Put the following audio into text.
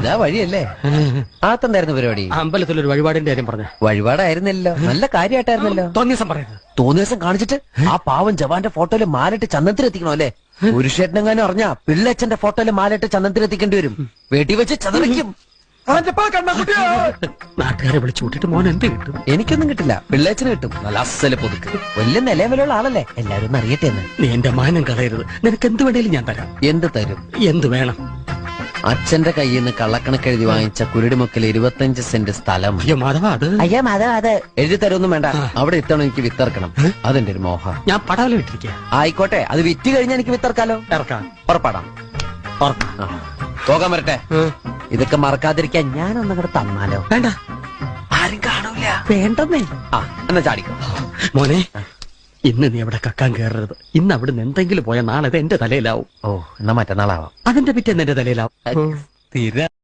ഇതാ വഴിയല്ലേ? ആത്തെന്തായിരുന്നു പരിപാടി? അമ്പലത്തിലൊരു വഴിപാടിന്റെ കാര്യം പറഞ്ഞ. വഴിപാടായിരുന്നല്ലോ, നല്ല കാര്യമായിട്ടായിരുന്നല്ലോ. തോന്നിയസം പറയരുത്. തോന്നിയ ദിവസം കാണിച്ചിട്ട് ആ പാവം ജവാന്റെ ഫോട്ടോയില് മാലിട്ട് ചന്ദനത്തിലെത്തിക്കണോ അല്ലേ? പുരുഷേട്ടനെങ്ങാനും അറിഞ്ഞാ പിള്ളേച്ചന്റെ ഫോട്ടോയില് മാലിട്ട് ചന്ദനത്തിലെത്തിക്കേണ്ടി വരും. വീട്ടിൽ വെച്ച് ചതറിക്കും. നാട്ടുകാരെ വിളിച്ചു കൂട്ടിട്ട് മോൻ എന്ത് കിട്ടും? എനിക്കൊന്നും കിട്ടില്ല, പിള്ളേച്ചന് കിട്ടും. നല്ല അസല് പൊതുക്ക്, വലിയ നിലവിലുള്ള ആളല്ലേ, എല്ലാരും ഒന്ന് അറിയട്ടെ എന്ന്. നീ എന്റെ മാനം കളയരുത്. നിനക്ക് എന്ത് വേണേലും ഞാൻ തരാം. എന്ത് തരും? എന്ത് വേണം? അച്ഛന്റെ കയ്യിൽ നിന്ന് കള്ളക്കണക്കെഴുതി വാങ്ങിച്ച കുരുടിമുക്കിൽ 25 സെന്റ് സ്ഥലം. അയ്യോ മാധവ, അത് അയ്യോ മാധവ, അത് എഴുതി തരൊന്നും വേണ്ട. അവിടെ എത്തണം, എനിക്ക് വിത്തറക്കണം. അതെന്റെ ഒരു മോഹം. ഞാൻ പടവല വിട്ടിരിക്കുക. ആയിക്കോട്ടെ, അത് വിറ്റ് കഴിഞ്ഞാൽ എനിക്ക് വിത്തറക്കാലോ. ഇറക്കാം. ഉറപ്പാടാം. പോകാൻ വരട്ടെ. ഇതൊക്കെ മറക്കാതിരിക്കാൻ ഞാനൊന്നും കൂടെ തന്നാലോ? വേണ്ട, ആരും കാണൂല. വേണ്ടെന്നേ. എന്നാ ചാടിക്കോ മോനെ. ഇന്ന് നീ അവിടെ കക്കാൻ കയറരുത്. ഇന്ന് അവിടുന്ന് എന്തെങ്കിലും പോയാൽ നാളെ അത് എന്റെ തലയിലാവും. ഓ, എന്നാ മറ്റന്നാളാവാം. അതിന്റെ പിറ്റേന്ന് എന്റെ തലയിലാവും.